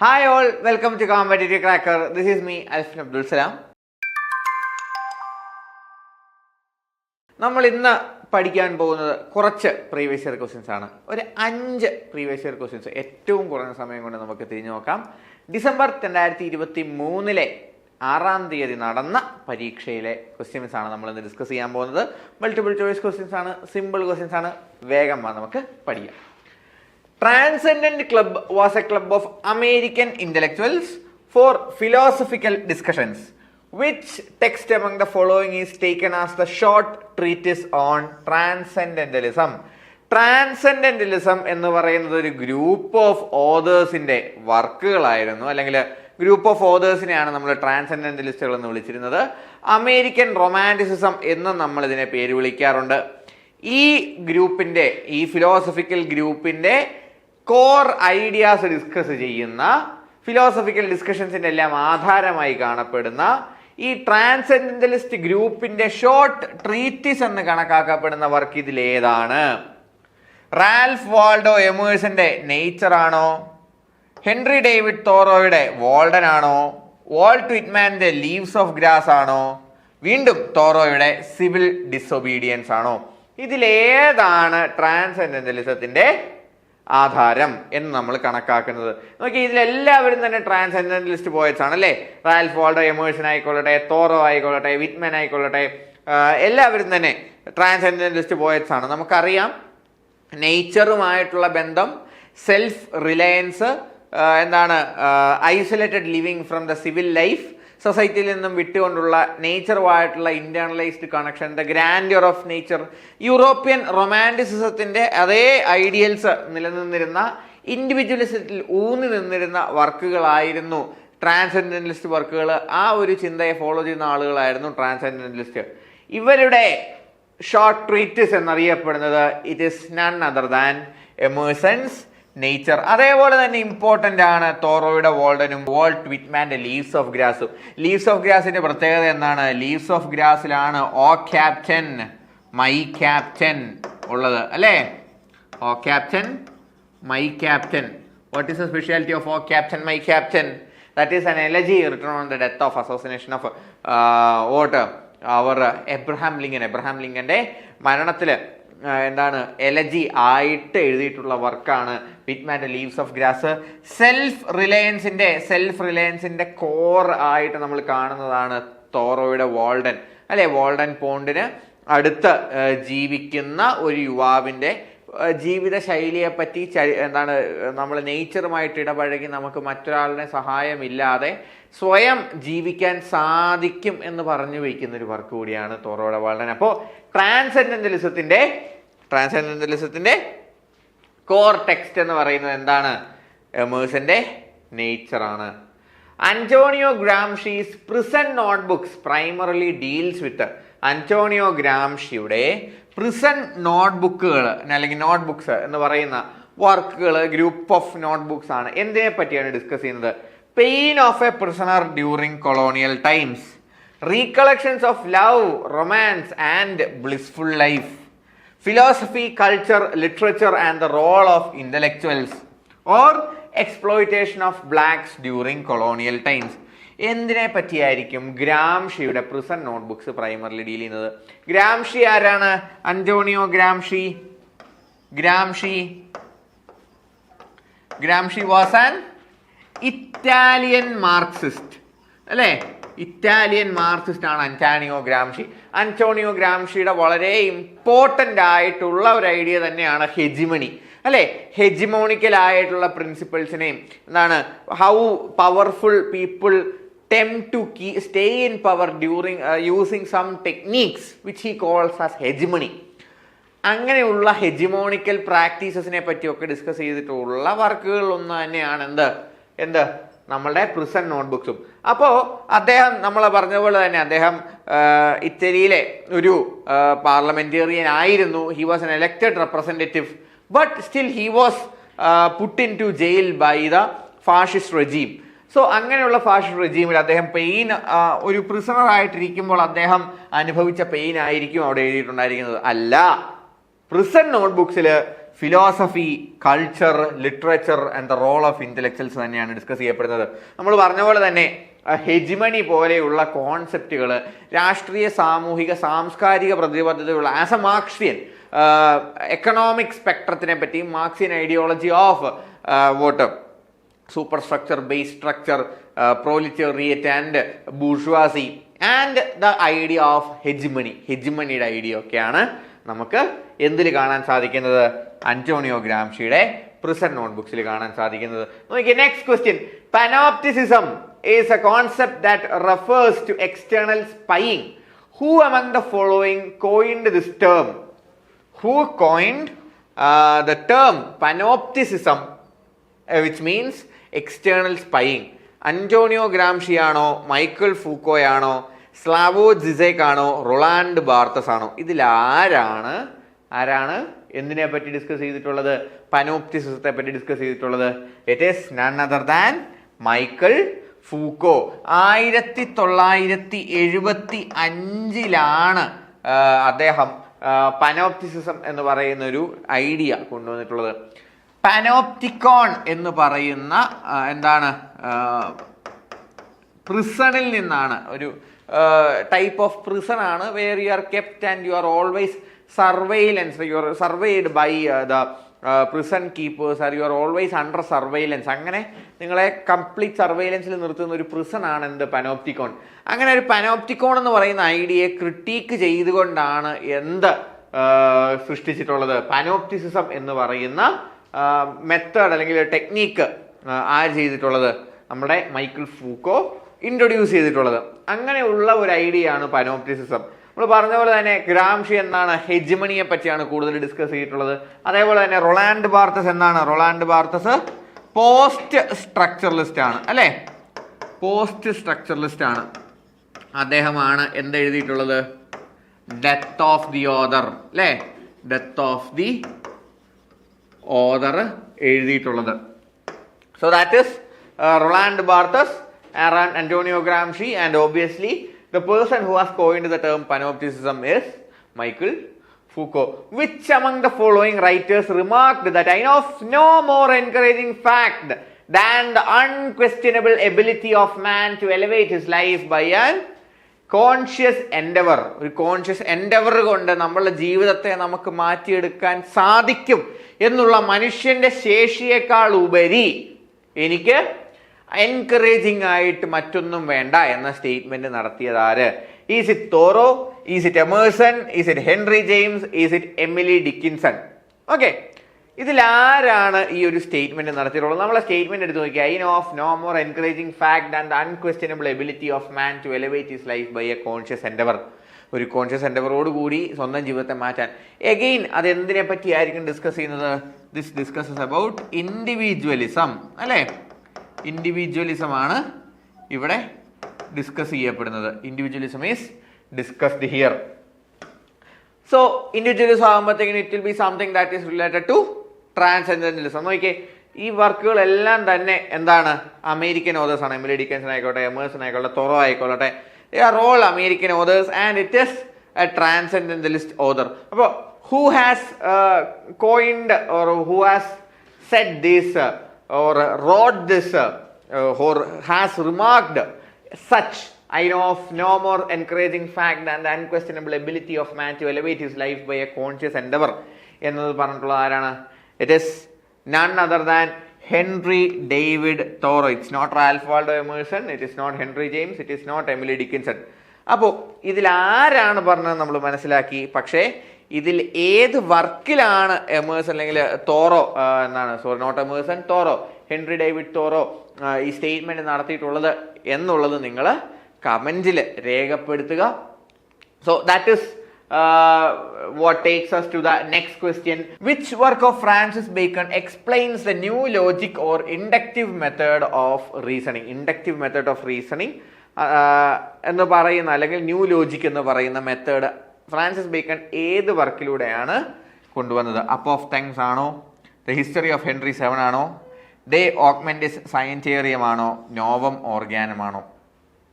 Hi all, welcome to Competitive Cracker. This is me, Alfin Abdul Salam. നമ്മൾ ഇന്ന് പഠിക്കാൻ പോകുന്നത് കുറച്ച് പ്രീവിയസ് ഇയർ ക്വസ്റ്റ്യൻസ് ആണ്. ഒരു 5 പ്രീവിയസ് ഇയർ ക്വസ്റ്റ്യൻസ് ഏറ്റവും കുറഞ്ഞ സമയം കൊണ്ട് നമുക്ക് തിരിഞ്ഞു നോക്കാം. ഡിസംബർ 2023 6-ാം തീയതി നടന്ന പരീക്ഷയിലെ ക്വസ്റ്റ്യൻസ് ആണ് നമ്മൾ ഇന്ന് ഡിസ്കസ് ചെയ്യാൻ പോകുന്നത്. മൾട്ടിപ്പിൾ ചോയ്സ് ക്വസ്റ്റ്യൻസ് ആണ്, സിമ്പിൾ ക്വസ്റ്റ്യൻസ് ആണ്. വേഗം നമുക്ക് പഠിക്കാം. Transcendent Club was a club of American intellectuals for philosophical discussions. Which text among the following is taken as the short treatise on transcendentalism? Transcendentalism എന്ന് പറയുന്നത് ഒരു ഗ്രൂപ്പ് ഓഫ് ഓതേഴ്സിന്റെ വർക്കുകളായിരുന്നു, അല്ലെങ്കിൽ group of ഓതേഴ്സിനെയാണ് നമ്മൾ ട്രാൻസെൻഡന്റലിസ്റ്റുകൾ എന്ന് വിളിച്ചിരുന്നത്. അമേരിക്കൻ റൊമാൻറ്റിസിസം എന്ന് നമ്മൾ ഇതിനെ പേര് വിളിക്കാറുണ്ട്. ഈ ഗ്രൂപ്പിന്റെ, ഈ ഫിലോസഫിക്കൽ ഗ്രൂപ്പിന്റെ കോർ ഐഡിയാസ് ഡിസ്കസ് ചെയ്യുന്ന, ഫിലോസഫിക്കൽ ഡിസ്കഷൻസിന്റെ എല്ലാം ആധാരമായി കാണപ്പെടുന്ന ഈ ട്രാൻസെൻഡന്റലിസ്റ്റ് ഗ്രൂപ്പിന്റെ ഷോർട്ട് ട്രീറ്റിസ് എന്ന് കണക്കാക്കപ്പെടുന്ന വർക്ക് ഇതിലേതാണ്? റാൽഫ് വാൾഡോ എമേഴ്സന്റെ നേച്ചർ ആണോ? ഹെൻറി ഡേവിഡ് തോറോയുടെ വാൾഡൻ ആണോ? വാൾട്ട് വിറ്റ്മാന്റെ ലീവ്സ് ഓഫ് ഗ്രാസ് ആണോ? വീണ്ടും തോറോയുടെ സിവിൽ ഡിസൊബീഡിയൻസ് ആണോ? ഇതിലേതാണ് ട്രാൻസെൻഡന്റലിസത്തിന്റെ ആധാരം എന്ന് നമ്മൾ കണക്കാക്കുന്നത്? നോക്കി, ഇതിലെല്ലാവരും തന്നെ ട്രാൻസെൻഡന്റലിസ്റ്റ് പോയറ്റ്സ് ആണ് അല്ലേ? റാൽഫ് വാൾഡോ എമേഴ്സൺ ആയിക്കൊള്ളട്ടെ, തോറോ ആയിക്കൊള്ളട്ടെ, വിറ്റ്മാൻ ആയിക്കൊള്ളട്ടെ, എല്ലാവരും തന്നെ ട്രാൻസെൻഡന്റലിസ്റ്റ് പോയറ്റ്സ് ആണ്. നമുക്കറിയാം നേച്ചറുമായിട്ടുള്ള ബന്ധം, self reliance, isolated living from the civil life, സൊസൈറ്റിയിൽ നിന്നും വിട്ടുകൊണ്ടുള്ള നേച്ചറുമായിട്ടുള്ള internalised connection, the grandeur of nature. European റൊമാൻറ്റിസിസത്തിന്റെ അതേ ഐഡിയൽസ് നിലനിന്നിരുന്ന, ഇൻഡിവിജ്വലിസത്തിൽ ഊന്നി നിന്നിരുന്ന വർക്കുകളായിരുന്നു ട്രാൻസെൻഡന്റലിസ്റ്റ് വർക്കുകൾ. ആ ഒരു ചിന്തയെ ഫോളോ ചെയ്യുന്ന ആളുകളായിരുന്നു ട്രാൻസെൻഡന്റലിസ്റ്റ്. ഇവരുടെ ഷോർട്ട് ട്രീറ്റിസ് എന്നറിയപ്പെടുന്നത് it is none other than Emerson's Nature. അതേപോലെ തന്നെ ഇമ്പോർട്ടന്റ് ആണ് തോറോയുടെ വാൾഡനും വാൾട്ട് വിറ്റ്മാന്റെ ലീവ്സ് ഓഫ് ഗ്രാസും. ലീവ്സ് ഓഫ് ഗ്രാസിന്റെ പ്രത്യേകത എന്താണ്? ലീവ്സ് ഓഫ് ഗ്രാസിലാണ് ഓ ക്യാപ്റ്റൻ മൈ ക്യാപ്റ്റൻ ഉള്ളത് അല്ലേ? O Captain my Captain. What is the speciality of O Captain my Captain? That is an elegy written on the death of assassination of our Abraham Lincoln. Abraham ലിങ്കന്റെ മരണത്തില് elegy ആയിട്ട് എഴുതിയിട്ടുള്ള വർക്കാണ് വിറ്റ്മാന്റെ Leaves of Grass. Self റിലയൻസിന്റെ core ആയിട്ട് നമ്മൾ കാണുന്നതാണ് തോറോയുടെ Walden അല്ലെ? വാൾഡൻ പോണ്ടിന് അടുത്ത് ജീവിക്കുന്ന ഒരു യുവാവിന്റെ ജീവിത ശൈലിയെ പറ്റി നമ്മൾ നേച്ചറുമായിട്ട് ഇടപഴകി നമുക്ക് മറ്റൊരാളുടെ സഹായമില്ലാതെ സ്വയം ജീവിക്കാൻ സാധിക്കും എന്ന് പറഞ്ഞു വയ്ക്കുന്ന ഒരു വർക്ക് കൂടിയാണ് തോറോയുടെ വാൾഡൻ. അപ്പോൾ ട്രാൻസെൻഡന്റലിസത്തിന്റെ കോർ ടെക്സ്റ്റ് എന്ന് പറയുന്നത് എന്താണ്? എമേഴ്സന്റെ നേച്ചർ ആണ്. Antonio Gramsci's Prison Notebooks primarily deals with. Antonio ഗ്രാംഷിയുടെ പ്രിസൺ നോട്ട്ബുക്കുകൾ അല്ലെങ്കിൽ നോട്ട്ബുക്സ് എന്ന് പറയുന്ന വർക്കുകൾ ഗ്രൂപ്പ് ഓഫ് നോട്ട്ബുക്സ് ആണ്. എന്തിനെ പറ്റിയാണ് ഡിസ്കസ് ചെയ്യുന്നത്? Pain of a prisoner during colonial times, recollections of love, romance and blissful life, philosophy, culture, literature and the role of intellectuals, or exploitation of blacks during colonial times. എന്തിനെ പറ്റിയായിരിക്കും ഗ്രാംഷിയുടെ prison Notebooks primarily deal ചെയ്യുന്നത്? Gramsci ആരാണ്? Antonio Gramsci was an Italian Marxist അല്ലേ? Italian Marxist ആണ് Antonio ഗ്രാംഷിയുടെ വളരെ important ആയിട്ടുള്ള ഒരു idea തന്നെയാണ് hegemony അല്ലെ? ഹെജിമോണിക്കൽ ആയിട്ടുള്ള പ്രിൻസിപ്പിൾസിനെയും how powerful people tempt to stay in power during using some techniques which he calls as hegemony. അങ്ങനെയുള്ള ഹെജിമോണിക്കൽ പ്രാക്ടീസസിനെ പറ്റിയൊക്കെ ഡിസ്കസ് ചെയ്തിട്ടുള്ള വർക്കുകളിലൊന്ന് തന്നെയാണ് എന്ത് നമ്മളുടെ പ്രിസൺ നോട്ട്ബുക്സും. അപ്പോൾ അദ്ദേഹം നമ്മൾ പറഞ്ഞ പോലെ തന്നെ അദ്ദേഹം ഇറ്റലിയിലെ ഒരു പാർലമെന്റേറിയൻ ആയിരുന്നു. He was an elected representative, but still he was put in to jail by the fascist regime. So അങ്ങനെയുള്ള ഫാഷിസ്റ്റ് റെജീമിൽ അദ്ദേഹം പെയിൻ, ഒരു പ്രിസണർ ആയിട്ടിരിക്കുമ്പോൾ അദ്ദേഹം അനുഭവിച്ച പെയിൻ ആയിരിക്കും അവിടെ എഴുതിയിട്ടുണ്ടായിരിക്കുന്നത്. അല്ല, പ്രിസൺ നോട്ട്ബുക്സിൽ philosophy, culture, literature and the role of intellectuals തന്നെയാണ് ഡിസ്കസ് ചെയ്യപ്പെടുന്നത്. നമ്മൾ പറഞ്ഞ പോലെ തന്നെ ഹെജിമണി പോലെയുള്ള കോൺസെപ്റ്റുകൾ രാഷ്ട്രീയ, സാമൂഹിക, സാംസ്കാരിക പ്രതിബദ്ധതയുള്ള ആസ് എ മാർക്സിയൻ എക്കണോമിക് സ്പെക്ട്രത്തിനെ പറ്റി Marxian ideology of what superstructure, base structure, proletariat and bourgeoisie and the idea of ഹെജിമണിയുടെ ഐഡിയ ഒക്കെയാണ് നമുക്ക് എന്തിൽ കാണാൻ സാധിക്കുന്നത്? അന്റോണിയോ ഗ്രാംഷിയുടെ പ്രിസൺ നോട്ട്ബുക്സിൽ കാണാൻ സാധിക്കുന്നത്. നോക്കിയേ, next question. Panopticism is a concept that refers to external spying. Who among the following coined this term? Who coined the term panopticism, which means external spying? Antonio Gramsci ആണോ, Michael Foucault ആണോ, സ്ലാവോ ജിസെക് ആണോ, റൊളാൻഡ് ബാർത്തസ് ആണോ? ഇതിൽ ആരാണ് എന്തിനെ പറ്റി discuss ചെയ്തിട്ടുള്ളത്? പനോപ്റ്റിസിസത്തെ പറ്റി ഡിസ്കസ് ചെയ്തിട്ടുള്ളത്. It is none other than Michael Foucault. 1975 അദ്ദേഹം പനോപ്റ്റിസിസം എന്ന് പറയുന്ന ഒരു ഐഡിയ കൊണ്ടുവന്നിട്ടുള്ളത്. പനോപ്റ്റിക്കോൺ എന്ന് പറയുന്ന പ്രിസണിൽ നിന്നാണ്. ഒരു ടൈപ്പ് ഓഫ് പ്രിസൺ ആണ്, where you are kept and you are always surveillance, you are surveyed by the prison keepers, are you are always under surveillance. അങ്ങനെ നിങ്ങളെ കംപ്ലീറ്റ് സർവെയിലൻസിൽ നിർത്തുന്ന ഒരു പ്രിസൺ ആണ് എന്ത്? പനോപ്റ്റിക്കോൺ. അങ്ങനെ ഒരു പനോപ്റ്റിക്കോൺ എന്ന് പറയുന്ന ഐഡിയയെ ക്രിട്ടീക്ക് ചെയ്തുകൊണ്ടാണ് സൃഷ്ടിച്ചിട്ടുള്ളത്? പനോപ്റ്റിസിസം എന്ന് പറയുന്ന മെത്തേഡ് അല്ലെങ്കിൽ ടെക്നീക്ക് ആര് ചെയ്തിട്ടുള്ളത്? നമ്മുടെ മൈക്കിൾ ഫൂക്കോ ഇൻട്രൊഡ്യൂസ് ചെയ്തിട്ടുള്ളത്. അങ്ങനെയുള്ള ഒരു ഐഡിയ ആണ് പനോപ്റ്റിസിസം. നമ്മൾ പറഞ്ഞ പോലെ തന്നെ ഗ്രാംഷി എന്താണ്? ഹെജിമണിയെ പറ്റിയാണ് കൂടുതൽ ഡിസ്കസ് ചെയ്തിട്ടുള്ളത്. അതേപോലെ തന്നെ റൊളാൻഡ് ബാർത്തസ് എന്താണ്? റൊളാൻഡ് ബാർത്തസ് പോസ്റ്റ് സ്ട്രക്ചറലിസ്റ്റ് ആണ്, അല്ലെ? പോസ്റ്റ് സ്ട്രക്ചറലിസ്റ്റ് ആണ്. അദ്ദേഹമാണ് എന്തെഴുതിയിട്ടുള്ളത്? ഡെത്ത് ഓഫ് ദി ഓതർ, അല്ലെ? ഡെത്ത് ഓഫ് ദി ഓതർ എഴുതിയിട്ടുള്ളത്. So that is Roland Barthes, Antonio Gramsci, and obviously the person who has coined the term panopticism is Michael Foucault. Which among the following writers remarked that I know of no more encouraging fact than the unquestionable ability of man to elevate his life by an conscious endeavour? ഒരു conscious Endeavour കൊണ്ട് നമ്മളുടെ ജീവിതത്തെ നമുക്ക് മാറ്റിയെടുക്കാൻ സാധിക്കും എന്നുള്ള മനുഷ്യന്റെ ശേഷിയേക്കാൾ ഉപരി എനിക്ക് എൻകറേജിംഗ് ആയിട്ട് മറ്റൊന്നും വേണ്ട എന്ന സ്റ്റേറ്റ്മെന്റ് നടത്തിയതാര്? Is it Thoreau? Is it Emerson? Is it Henry James? Is it Emily Dickinson? Okay, ഇതിലാരാണ് ഈ ഒരു സ്റ്റേറ്റ്മെന്റ് നടത്തിയിട്ടുള്ളത്? നമ്മളെ സ്റ്റേറ്റ്മെന്റ് എടുത്ത് നോക്കിയാൽ I know of no more encouraging fact and the unquestionable ability of man to elevate his life by a conscious endeavour. ഒരു conscious എൻഡവറോട് കൂടി സ്വന്തം ജീവിതത്തെ മാറ്റാൻ. എഗെയിൻ അത് എന്തിനെ പറ്റിയായിരിക്കും ഡിസ്കസ് ചെയ്യുന്നത്? ദിസ് ഡിസ്കസസ് അബൌട്ട് ഇൻഡിവിജ്വലിസം, അല്ലേ? ഇൻഡിവിജ്വലിസം ആണ് ഇവിടെ ഡിസ്കസ് ചെയ്യപ്പെടുന്നത്. Individualism is discussed here. So individualism ആകുമ്പോഴത്തേക്കിന് it will be something that is related to transcendentalism. നോക്കിയേ, ഈ വർക്കുകളെല്ലാം തന്നെ എന്താണ്? അമേരിക്കൻ ഓതേഴ്സ് ആണ്. എമിലി ഡിക്കൻസൺ ആയിക്കോട്ടെ, എമേഴ്സൺ ആയിക്കോട്ടെ, തോറോ ആയിക്കോട്ടെ, they are all American authors and it is a transcendentalist author. അപ്പോൾ who has coined or who has said this or wrote this or has remarked such I know of no more encouraging fact than the unquestionable ability of man to elevate his life by a conscious endeavor എന്നത് പറഞ്ഞിട്ടുള്ള ആരാണ്? It is none other than Henry David Thoreau. It's not Ralph Waldo Emerson, it is not Henry James, it is not Emily Dickinson. അപ്പോൾ ഇതിൽ ആരാണ് പറഞ്ഞത് നമ്മൾ മനസ്സിലാക്കി. പക്ഷേ ഇതിൽ ഏത് വർക്കിലാണ് എമേഴ്സൺ അല്ലെങ്കിൽ Thoreau not Emerson, Thoreau, Henry David Thoreau ഈ സ്റ്റേറ്റ്മെന്റ് നടത്തിയിട്ടുള്ളത് എന്നുള്ളത് നിങ്ങൾ കമന്റിൽ രേഖപ്പെടുത്തുക. So that is what takes us to the next question. Which work of Francis Bacon explains the new logic or inductive method of reasoning? Inductive method of reasoning എന്ന് പറയുന്ന അല്ലെങ്കിൽ new logic എന്ന് പറയുന്ന മെത്തേഡ് ഫ്രാൻസിസ് ബേക്കൺ ഏത് വർക്കിലൂടെയാണ് കൊണ്ടുവന്നത്? Up of things ആണോ? The history of Henry seven ആണോ? ദേ ഓഗ്മെന്റിസ് സയന്റേറിയം ആണോ? നോവം ഓർഗാനമാണോ?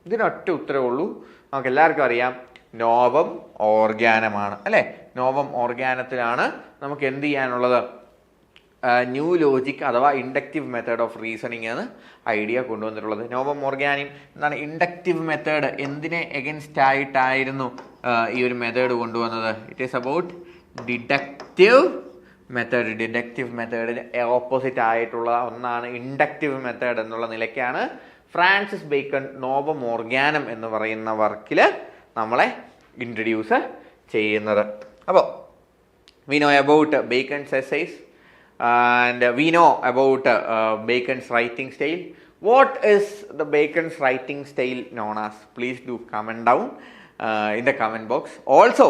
ഇതിനൊറ്റ ഉത്തരവേ ഉള്ളൂ. നമുക്ക് എല്ലാവർക്കും അറിയാം, നോവം ഓർഗാനമാണ്, അല്ലെ? നോവം ഓർഗാനത്തിലാണ് നമുക്ക് എന്ത് ചെയ്യാനുള്ളത്? ന്യൂ ലോജിക് അഥവാ ഇൻഡക്റ്റീവ് മെത്തേഡ് ഓഫ് റീസണിങ് ആണ് ഐഡിയ കൊണ്ടുവന്നിട്ടുള്ളത്. നോവ മോർഗാനിയും എന്താണ് ഇൻഡക്റ്റീവ് മെത്തേഡ് എന്തിനെ എഗൻസ്റ്റ് ആയിട്ടായിരുന്നു ഈ ഒരു മെത്തേഡ് കൊണ്ടുവന്നത്? It is about deductive method. Deductive മെത്തേഡിന് ഓപ്പോസിറ്റ് ആയിട്ടുള്ള ഒന്നാണ് ഇൻഡക്റ്റീവ് മെത്തേഡ് എന്നുള്ള നിലയ്ക്കാണ് ഫ്രാൻസിസ് ബേക്കൺ നോവ മോർഗാനം എന്ന് പറയുന്ന വർക്കിൽ നമ്മളെ ഇൻട്രൊഡ്യൂസ് ചെയ്യുന്നത്. അപ്പോൾ we know about Bacon's essays and we know about Bacon's writing style. What is the Bacon's writing style known as? Please do comment down in the comment box. Also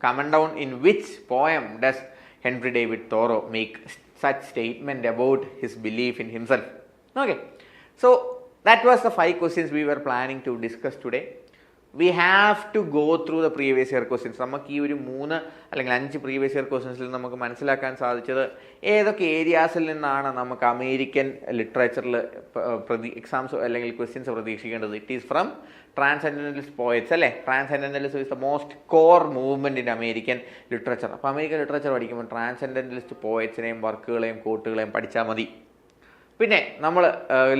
comment down in which poem does Henry David Thoreau make such statement about his belief in himself. Okay, so that was the 5 questions we were planning to discuss today. We have to go through the previous year questions. നമുക്ക് ഈ ഒരു 3 അല്ലെങ്കിൽ 5 previous year ക്വസ്റ്റ്യൻസിൽ നമുക്ക് മനസ്സിലാക്കാൻ സാധിച്ചത് ഏതൊക്കെ ഏരിയാസിൽ നിന്നാണ് നമുക്ക് അമേരിക്കൻ ലിറ്ററേച്ചറിൽ എക്സാംസ് അല്ലെങ്കിൽ ക്വസ്റ്റ്യൻസ് പ്രതീക്ഷിക്കേണ്ടത്. It is from transcendentalist poets അല്ലേ. Transcendentalism is the most core movement in American literature. അപ്പോൾ അമേരിക്കൻ ലിറ്ററേച്ചർ പഠിക്കുമ്പോൾ ട്രാൻസെൻഡന്റലിസ്റ്റ് പോയറ്റ്സിനെയും വർക്കുകളെയും കോട്ടുകളെയും പഠിച്ചാൽ മതി. പിന്നെ നമ്മൾ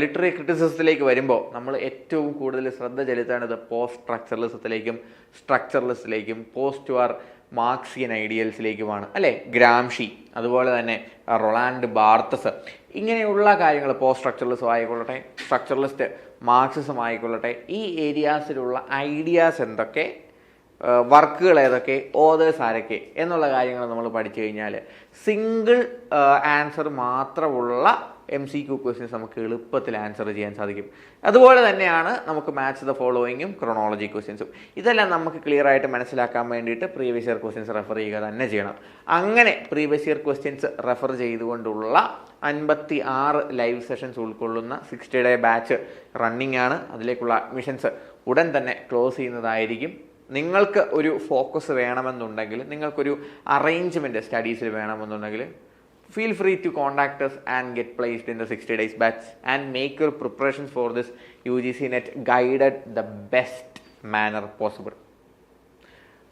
ലിറ്റററി ക്രിറ്റിസിസത്തിലേക്ക് വരുമ്പോൾ നമ്മൾ ഏറ്റവും കൂടുതൽ ശ്രദ്ധ ചെലുത്തേണ്ടത് പോസ്റ്റ് സ്ട്രക്ചറലിസത്തിലേക്കും സ്ട്രക്ചറലിസ്റ്റിലേക്കും പോസ്റ്റ് വാർ മാർക്സിയൻ ഐഡിയൽസിലേക്കുമാണ് അല്ലേ. ഗ്രാംഷി, അതുപോലെ തന്നെ റൊളാൻഡ് ബാർത്തസ്, ഇങ്ങനെയുള്ള കാര്യങ്ങൾ പോസ്റ്റ് സ്ട്രക്ചറലിസം ആയിക്കൊള്ളട്ടെ, സ്ട്രക്ചറലിസ്റ്റ് മാർക്സിസം ആയിക്കൊള്ളട്ടെ, ഈ ഏരിയാസിലുള്ള ഐഡിയാസ് എന്തൊക്കെ, വർക്കുകൾ ഏതൊക്കെ, ഓതേഴ്സ് ആരൊക്കെ എന്നുള്ള കാര്യങ്ങൾ നമ്മൾ പഠിച്ചു കഴിഞ്ഞാൽ സിംഗിൾ ആൻസർ മാത്രമുള്ള MCQ ക്വസ്റ്റ്യൻസ് നമുക്ക് എളുപ്പത്തിൽ ആൻസർ ചെയ്യാൻ സാധിക്കും. അതുപോലെ തന്നെയാണ് നമുക്ക് മാച്ച് ദ ഫോളോയിങ്ങും ക്രോണോളജി ക്വസ്റ്റ്യൻസും. ഇതെല്ലാം നമുക്ക് ക്ലിയർ ആയിട്ട് മനസ്സിലാക്കാൻ വേണ്ടിയിട്ട് പ്രീവിയസ് ഇയർ ക്വസ്റ്റ്യൻസ് റെഫർ ചെയ്യുക തന്നെ ചെയ്യണം. അങ്ങനെ പ്രീവിയസ് ഇയർ ക്വസ്റ്റ്യൻസ് റെഫർ ചെയ്തുകൊണ്ടുള്ള 56 ലൈവ് സെഷൻസ് ഉൾക്കൊള്ളുന്ന 60 ഡേ ബാച്ച് റണ്ണിങ് ആണ്. അതിലേക്കുള്ള അഡ്മിഷൻസ് ഉടൻ തന്നെ ക്ലോസ് ചെയ്യുന്നതായിരിക്കും. നിങ്ങൾക്ക് ഒരു ഫോക്കസ് വേണമെന്നുണ്ടെങ്കിൽ, നിങ്ങൾക്കൊരു അറേഞ്ച്മെൻറ്റ് സ്റ്റഡീസിൽ വേണമെന്നുണ്ടെങ്കിൽ, feel free to contact us and get placed in the 60 days batch and make your preparations for this UGC NET guided the best manner possible.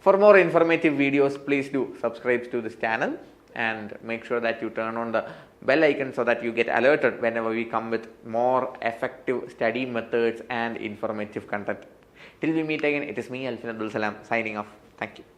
For more informative videos, please do subscribe to this channel and make sure that you turn on the bell icon so that you get alerted whenever we come with more effective study methods and informative content. Till we meet again, it is me, Alfin Abdul Salam, signing off. Thank you.